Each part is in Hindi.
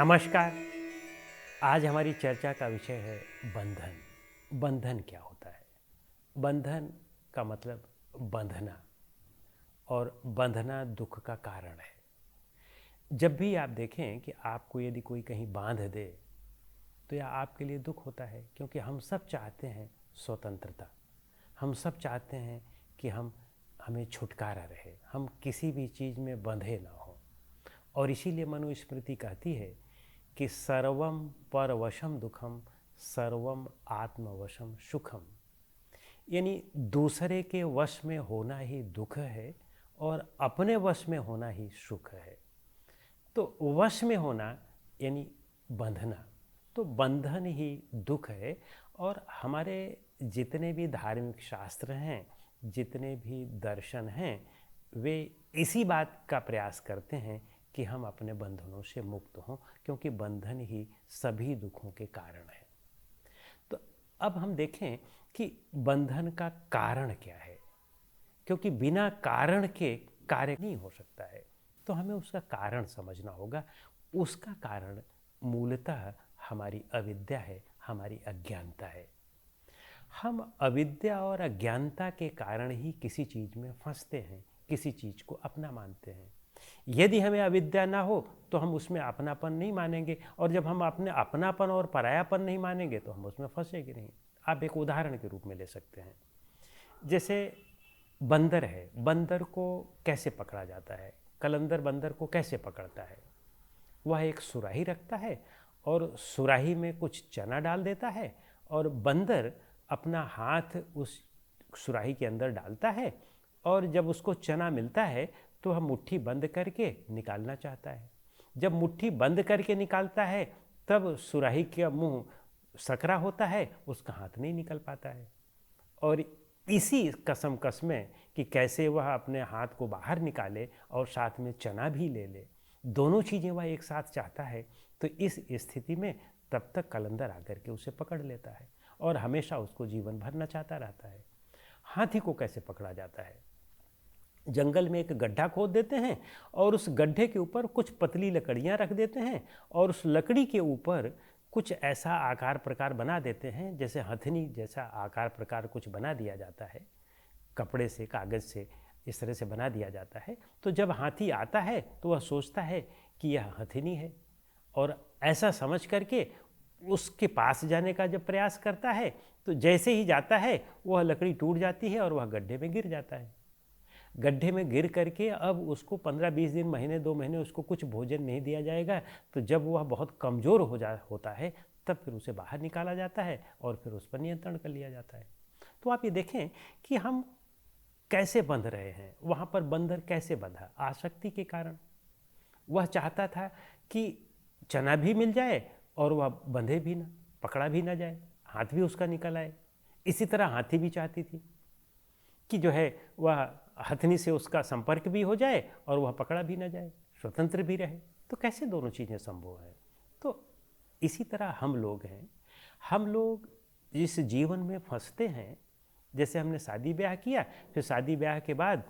नमस्कार। आज हमारी चर्चा का विषय है बंधन। बंधन क्या होता है? बंधन का मतलब बंधना, और बंधना दुख का कारण है। जब भी आप देखें कि आपको यदि कोई कहीं बांध दे तो यह आपके लिए दुख होता है, क्योंकि हम सब चाहते हैं स्वतंत्रता। हम सब चाहते हैं कि हमें छुटकारा रहे, हम किसी भी चीज़ में बंधे ना हो। और इसीलिए मनुस्मृति कहती है कि सर्वम परवशम दुखम, सर्वम आत्मवशम सुखम। यानी दूसरे के वश में होना ही दुख है और अपने वश में होना ही सुख है। तो वश में होना यानी बंधना, तो बंधन ही दुख है। और हमारे जितने भी धार्मिक शास्त्र हैं, जितने भी दर्शन हैं, वे इसी बात का प्रयास करते हैं कि हम अपने बंधनों से मुक्त हों, क्योंकि बंधन ही सभी दुखों के कारण है। तो अब हम देखें कि बंधन का कारण क्या है, क्योंकि बिना कारण के कार्य नहीं हो सकता है। तो हमें उसका कारण समझना होगा। उसका कारण मूलतः हमारी अविद्या है, हमारी अज्ञानता है। हम अविद्या और अज्ञानता के कारण ही किसी चीज़ में फंसते हैं, किसी चीज़ को अपना मानते हैं। यदि हमें अविद्या ना हो तो हम उसमें अपनापन नहीं मानेंगे, और जब हम अपने अपनापन और परायापन नहीं मानेंगे तो हम उसमें फंसेंगे नहीं। आप एक उदाहरण के रूप में ले सकते हैं। जैसे बंदर है, बंदर को कैसे पकड़ा जाता है? कलंदर बंदर को कैसे पकड़ता है? वह एक सुराही रखता है और सुराही में कुछ चना डाल देता है, और बंदर अपना हाथ उस सुराही के अंदर डालता है, और जब उसको चना मिलता है तो वह मुट्ठी बंद करके निकालना चाहता है। जब मुट्ठी बंद करके निकालता है तब सुराही का मुंह सकरा होता है, उसका हाथ नहीं निकल पाता है। और इसी कसमकस में कि कैसे वह अपने हाथ को बाहर निकाले और साथ में चना भी ले ले, दोनों चीज़ें वह एक साथ चाहता है। तो इस स्थिति में तब तक कलंदर आकर के उसे पकड़ लेता है और हमेशा उसको जीवन भर नचाता रहता है। हाथी को कैसे पकड़ा जाता है? जंगल में एक गड्ढा खोद देते हैं और उस गड्ढे के ऊपर कुछ पतली लकड़ियाँ रख देते हैं, और उस लकड़ी के ऊपर कुछ ऐसा आकार प्रकार बना देते हैं, जैसे हथनी जैसा आकार प्रकार कुछ बना दिया जाता है, कपड़े से, कागज़ से, इस तरह से बना दिया जाता है। तो जब हाथी आता है तो वह सोचता है कि यह हथनी है, और ऐसा समझ करके उसके पास जाने का जब प्रयास करता है तो जैसे ही जाता है वह लकड़ी टूट जाती है और वह गड्ढे में गिर जाता है। गड्ढे में गिर करके अब उसको 15-20 दिन, महीने 2 महीने उसको कुछ भोजन नहीं दिया जाएगा। तो जब वह बहुत कमज़ोर होता है तब फिर उसे बाहर निकाला जाता है और फिर उस पर नियंत्रण कर लिया जाता है। तो आप ये देखें कि हम कैसे बंध रहे हैं। वहाँ पर बंदर कैसे बंधा? आसक्ति के कारण। वह चाहता था कि चना भी मिल जाए और वह बंधे भी ना, पकड़ा भी ना जाए, हाथ भी उसका निकल आए। इसी तरह हाथी भी चाहती थी कि जो है वह हथनी से उसका संपर्क भी हो जाए और वह पकड़ा भी ना जाए, स्वतंत्र भी रहे। तो कैसे दोनों चीज़ें संभव है? तो इसी तरह हम लोग हैं। हम लोग इस जीवन में फंसते हैं। जैसे हमने शादी ब्याह किया, फिर शादी ब्याह के बाद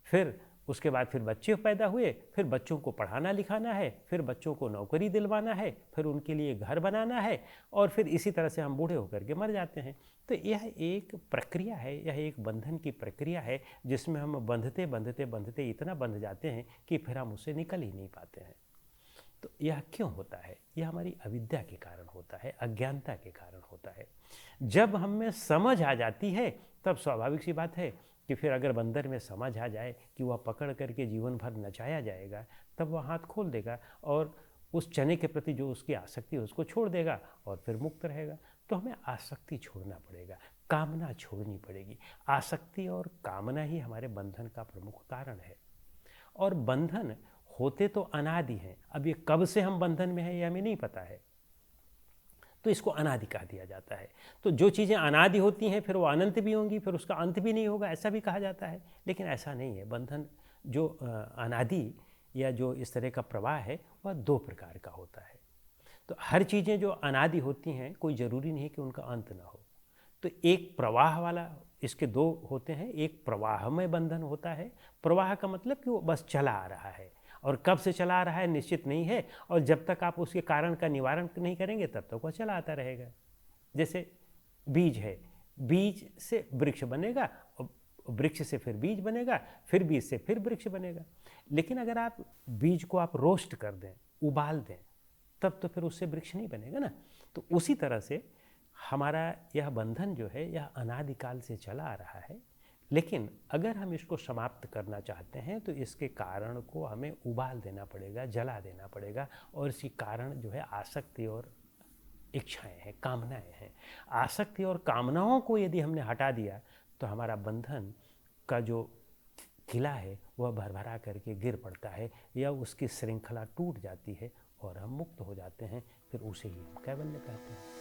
फिर उसके बाद फिर बच्चे पैदा हुए, फिर बच्चों को पढ़ाना लिखाना है, फिर बच्चों को नौकरी दिलवाना है, फिर उनके लिए घर बनाना है, और फिर इसी तरह से हम बूढ़े होकर के मर जाते हैं। तो यह एक प्रक्रिया है, यह एक बंधन की प्रक्रिया है, जिसमें हम बंधते बंधते बंधते इतना बंध जाते हैं कि फिर हम उससे निकल ही नहीं पाते हैं। तो यह क्यों होता है? यह हमारी अविद्या के कारण होता है, अज्ञानता के कारण होता है। जब हम में समझ आ जाती है तब स्वाभाविक सी बात है कि फिर अगर बंदर में समझ आ जाए कि वह पकड़ करके जीवन भर नचाया जाएगा, तब वह हाथ खोल देगा और उस चने के प्रति जो उसकी आसक्ति है उसको छोड़ देगा और फिर मुक्त रहेगा। तो हमें आसक्ति छोड़ना पड़ेगा, कामना छोड़नी पड़ेगी। आसक्ति और कामना ही हमारे बंधन का प्रमुख कारण है। और बंधन होते तो अनादि हैं। अब ये कब से हम बंधन में हैं ये हमें नहीं पता है, तो इसको अनादि कह दिया जाता है। तो जो चीज़ें अनादि होती हैं फिर वो अनंत भी होंगी, फिर उसका अंत भी नहीं होगा, ऐसा भी कहा जाता है। लेकिन ऐसा नहीं है। बंधन जो अनादि या जो इस तरह का प्रवाह है वह 2 प्रकार का होता है। तो हर चीज़ें जो अनादि होती हैं कोई ज़रूरी नहीं कि उनका अंत ना हो। तो एक प्रवाह वाला, इसके 2 होते हैं। एक प्रवाहमय बंधन होता है। प्रवाह का मतलब कि वो बस चला आ रहा है, और कब से चला आ रहा है निश्चित नहीं है, और जब तक आप उसके कारण का निवारण नहीं करेंगे तब तक वह चला आता रहेगा। जैसे बीज है, बीज से वृक्ष बनेगा, और वृक्ष से फिर बीज बनेगा, फिर बीज से फिर वृक्ष बनेगा। लेकिन अगर आप बीज को आप रोस्ट कर दें, उबाल दें, तब तो फिर उससे वृक्ष नहीं बनेगा ना। तो उसी तरह से हमारा यह बंधन जो है यह अनादिकाल से चला आ रहा है, लेकिन अगर हम इसको समाप्त करना चाहते हैं तो इसके कारण को हमें उबाल देना पड़ेगा, जला देना पड़ेगा। और इसके कारण जो है आसक्ति और इच्छाएं हैं, कामनाएं हैं। आसक्ति और कामनाओं को यदि हमने हटा दिया तो हमारा बंधन का जो किला है वह भरभरा करके गिर पड़ता है, या उसकी श्रृंखला टूट जाती है और हम मुक्त हो जाते हैं। फिर उसे ही हम कैवल्य कहते हैं।